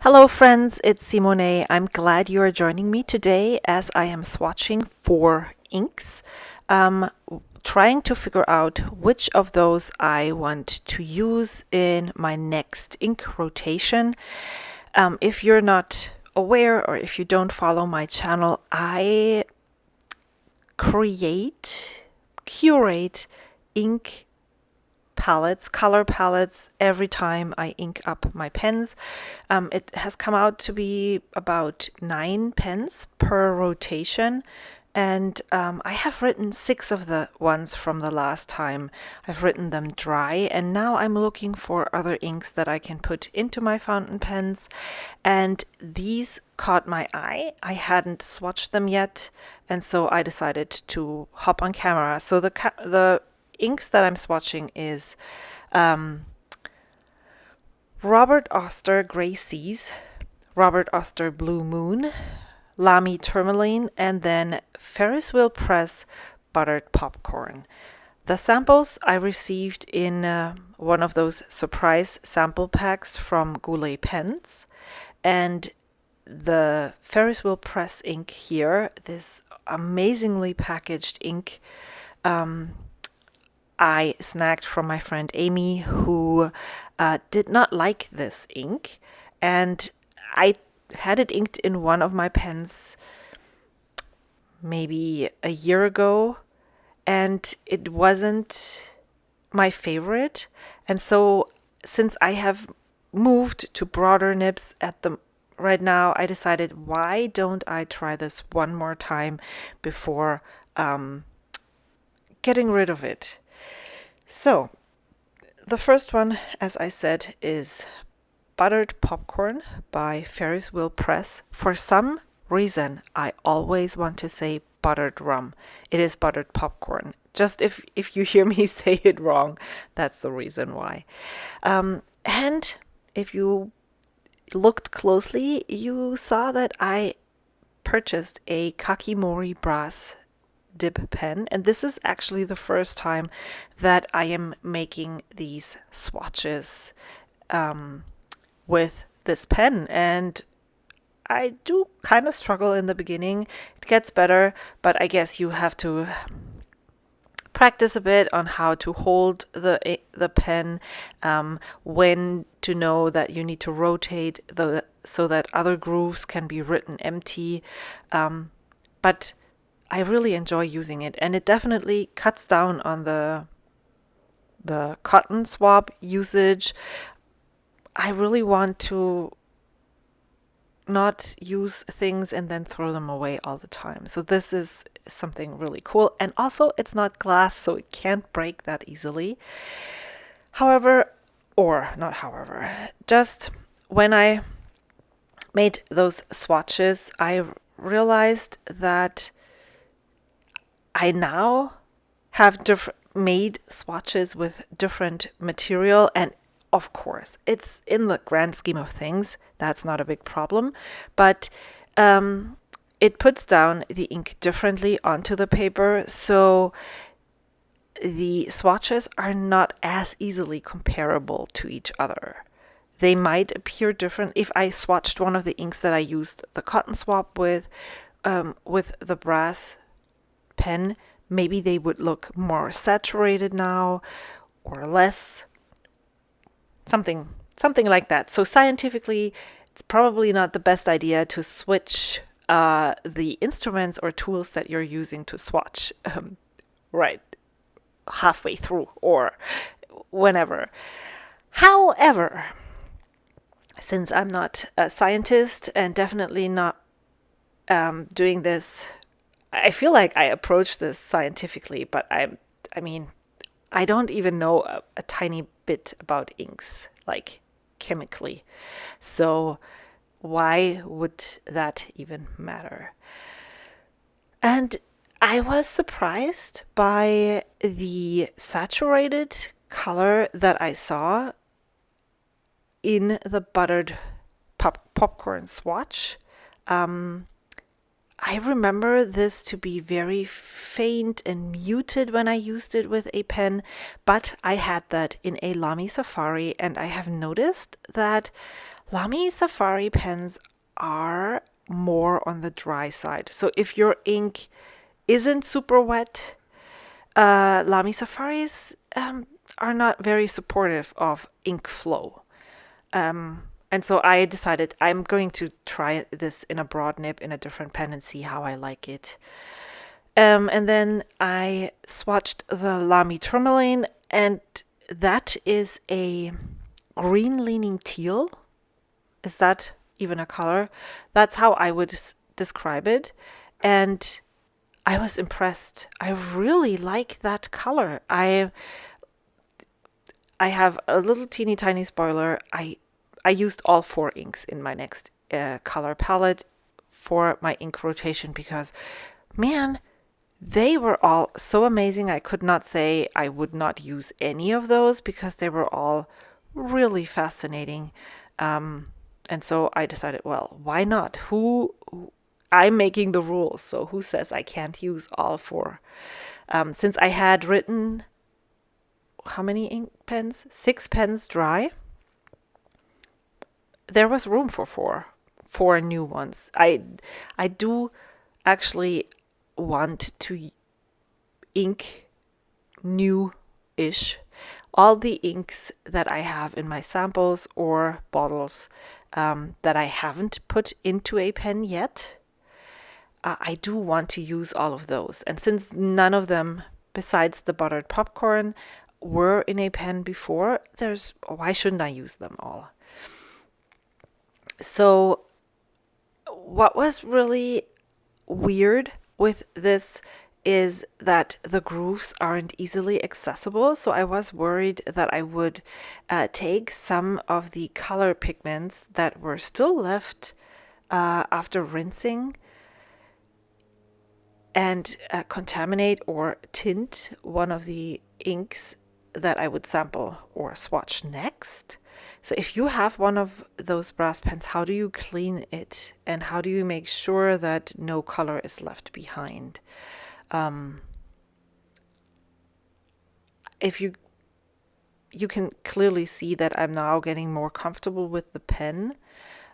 Hello, friends, it's Simone. I'm glad you are joining me today as I am swatching 4 inks, trying to figure out which of those I want to use in my next ink rotation. If you're not aware or if you don't follow my channel, I curate ink palettes, color palettes, every time I ink up my pens. It has come out to be about 9 pens per rotation, and I have written 6 of the ones from the last time. I've written them dry, and now I'm looking for other inks that I can put into my fountain pens, and these caught my eye. I hadn't swatched them yet, and so I decided to hop on camera. So the inks that I'm swatching is Robert Oster Gray Seas, Robert Oster Blue Moon, Lamy Turmaline, and then Ferris Wheel Press Buttered Popcorn. The samples I received in one of those surprise sample packs from Goulet Pens, and the Ferris Wheel Press ink here, this amazingly packaged ink, I snagged from my friend Amy, who did not like this ink, and I had it inked in one of my pens maybe a year ago, and it wasn't my favorite. And so since I have moved to broader nibs right now, I decided, why don't I try this one more time before getting rid of it? So, the first one, as I said, is Buttered Popcorn by Ferris Wheel Press. For some reason, I always want to say buttered rum. It is buttered popcorn. Just if you hear me say it wrong, that's the reason why. And if you looked closely, you saw that I purchased a Kakimori brass dip pen, and this is actually the first time that I am making these swatches with this pen, and I do kind of struggle in the beginning. It gets better, but I guess you have to practice a bit on how to hold the pen, when to know that you need to rotate so that other grooves can be written empty, but I really enjoy using it, and it definitely cuts down on the cotton swab usage. I really want to not use things and then throw them away all the time. So this is something really cool, and also it's not glass, so it can't break that easily. Just when I made those swatches, I realized that I now have made swatches with different material, and of course, it's in the grand scheme of things, that's not a big problem, but it puts down the ink differently onto the paper, so the swatches are not as easily comparable to each other. They might appear different. If I swatched one of the inks that I used the cotton swab with the brass pen, maybe they would look more saturated now or less, something like that. So scientifically, it's probably not the best idea to switch the instruments or tools that you're using to swatch right halfway through or whenever. However, since I'm not a scientist and definitely not doing this, I feel like I approach this scientifically, but I mean, I don't even know a tiny bit about inks, like chemically. So why would that even matter? And I was surprised by the saturated color that I saw in the buttered popcorn swatch. I remember this to be very faint and muted when I used it with a pen, but I had that in a Lamy Safari, and I have noticed that Lamy Safari pens are more on the dry side. So if your ink isn't super wet, Lamy Safaris are not very supportive of ink flow. And so I decided I'm going to try this in a broad nib in a different pen and see how I like it. And then I swatched the Lamy Turmaline, and that is a green leaning teal. Is that even a color? That's how I would describe it. And I was impressed. I really like that color. I have a little teeny tiny spoiler. I used all 4 inks in my next color palette for my ink rotation because, man, they were all so amazing. I could not say I would not use any of those because they were all really fascinating. And so I decided, well, why not? I'm making the rules, so who says I can't use all 4? Since I had written how many ink pens? 6 pens dry. There was room for 4 new ones. I do actually want to ink new-ish all the inks that I have in my samples or bottles that I haven't put into a pen yet. I do want to use all of those. And since none of them, besides the buttered popcorn, were in a pen before, why shouldn't I use them all? So what was really weird with this is that the grooves aren't easily accessible. So I was worried that I would take some of the color pigments that were still left after rinsing and contaminate or tint one of the inks that I would sample or swatch next. So if you have one of those brass pens, how do you clean it? And how do you make sure that no color is left behind? If you can clearly see that I'm now getting more comfortable with the pen,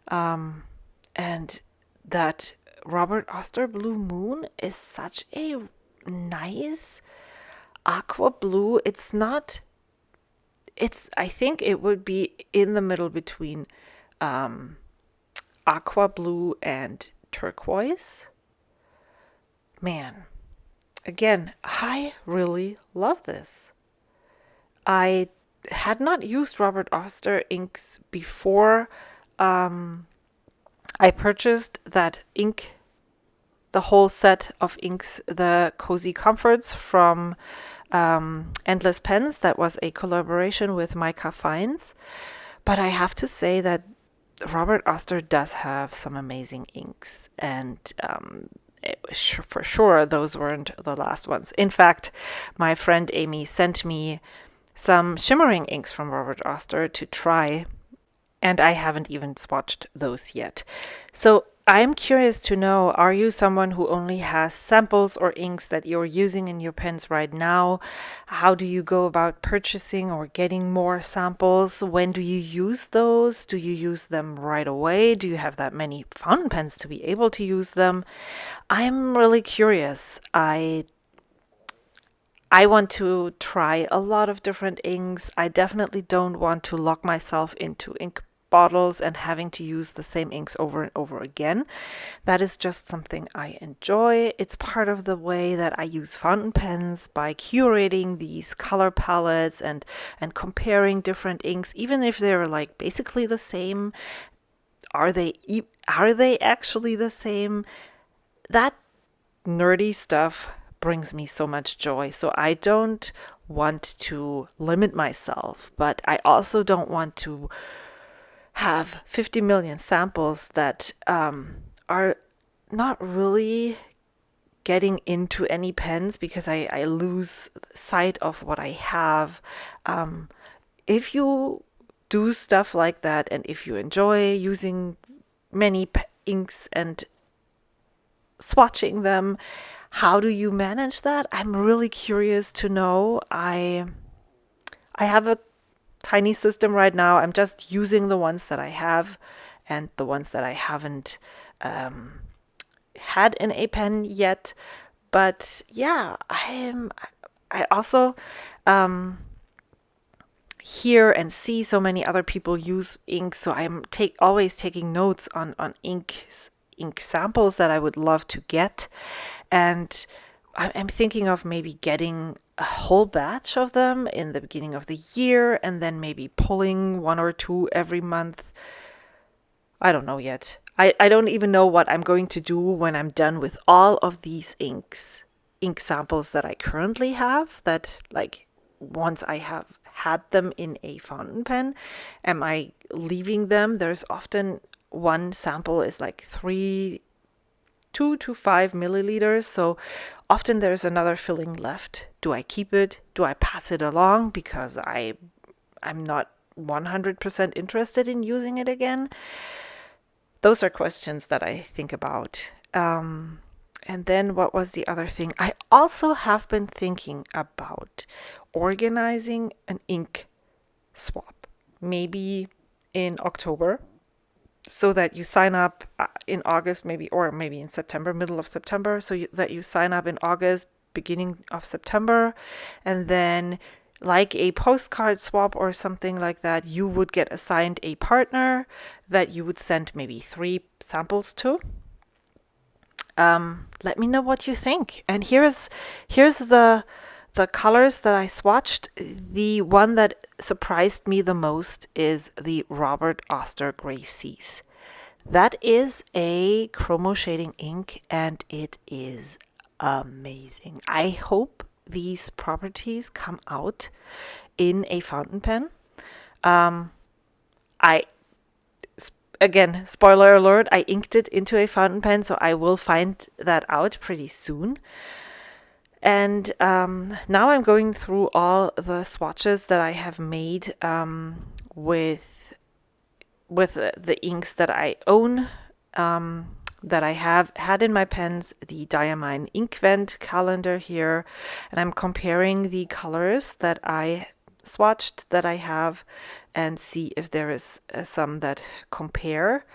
and that Robert Oster Blue Moon is such a nice aqua blue. I think it would be in the middle between aqua blue and turquoise. Man, again, I really love this. I had not used Robert Oster inks before I purchased that ink, the whole set of inks, the Cozy Comforts from Endless Pens. That was a collaboration with Micah Fines. But I have to say that Robert Oster does have some amazing inks, and for sure those weren't the last ones. In fact, my friend Amy sent me some shimmering inks from Robert Oster to try, and I haven't even swatched those yet. So I'm curious to know, are you someone who only has samples or inks that you're using in your pens right now? How do you go about purchasing or getting more samples? When do you use those? Do you use them right away? Do you have that many fountain pens to be able to use them? I'm really curious. I want to try a lot of different inks. I definitely don't want to lock myself into ink bottles and having to use the same inks over and over again. That is just something I enjoy. It's part of the way that I use fountain pens, by curating these color palettes and comparing different inks, even if they're like basically the same. Are they actually the same? That nerdy stuff brings me so much joy. So I don't want to limit myself, but I also don't want to have 50 million samples that are not really getting into any pens because I lose sight of what I have. If you do stuff like that, and if you enjoy using many inks and swatching them, how do you manage that? I'm really curious to know. I have a tiny system right now. I'm just using the ones that I have and the ones that I haven't had in a pen yet. But yeah, I also hear and see so many other people use ink, so I'm always taking notes on ink samples that I would love to get, and I'm thinking of maybe getting a whole batch of them in the beginning of the year and then maybe pulling 1 or 2 every month. I don't know yet. I don't even know what I'm going to do when I'm done with all of these ink samples that I currently have, that like once I have had them in a fountain pen, am I leaving them? There's often one sample is like 2 to 5 milliliters, so often there's another filling left. Do I keep it? Do I pass it along because I'm not 100% interested in using it again? Those are questions that I think about. And then what was the other thing? I also have been thinking about organizing an ink swap, maybe in October, so that you sign up in August, maybe, or maybe in September, middle of September, so that you sign up in August, beginning of September, and then like a postcard swap or something like that, you would get assigned a partner that you would send maybe 3 samples to. Let me know what you think. And here's the colors that I swatched. The one that surprised me the most is the Robert Oster Gray Seas. That is a chromo shading ink, and it is amazing. I hope these properties come out in a fountain pen. Again, spoiler alert, I inked it into a fountain pen, so I will find that out pretty soon. And now I'm going through all the swatches that I have made with the inks that I own, that I have had in my pens, the Diamine Inkvent calendar here, and I'm comparing the colors that I swatched that I have and see if there is some that compare.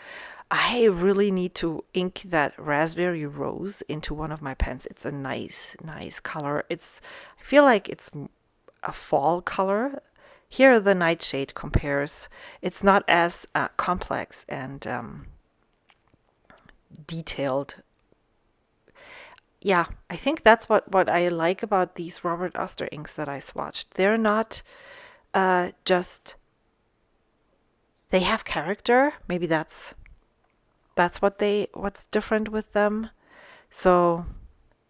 I really need to ink that Raspberry Rose into one of my pens. It's a nice color. I feel like it's a fall color. Here the Nightshade compares. It's not as complex and detailed. Yeah, I think that's what I like about these Robert Oster inks that I swatched. They're not just, they have character. Maybe that's what's different with them. So,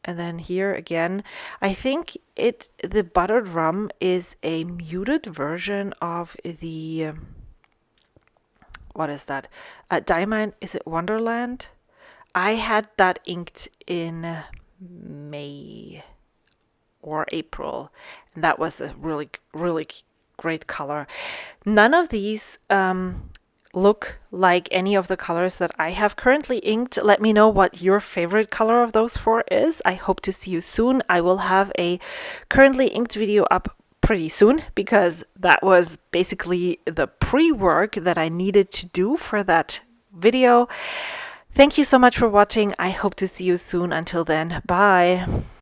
and then here again, I think the buttered rum is a muted version of the what is that? Diamine, is it Wonderland? I had that inked in May or April, and that was a really great color. None of these look like any of the colors that I have currently inked. Let me know what your favorite color of those 4 is. I hope to see you soon. I will have a currently inked video up pretty soon, because that was basically the pre-work that I needed to do for that video. Thank you so much for watching. I hope to see you soon. Until then, bye.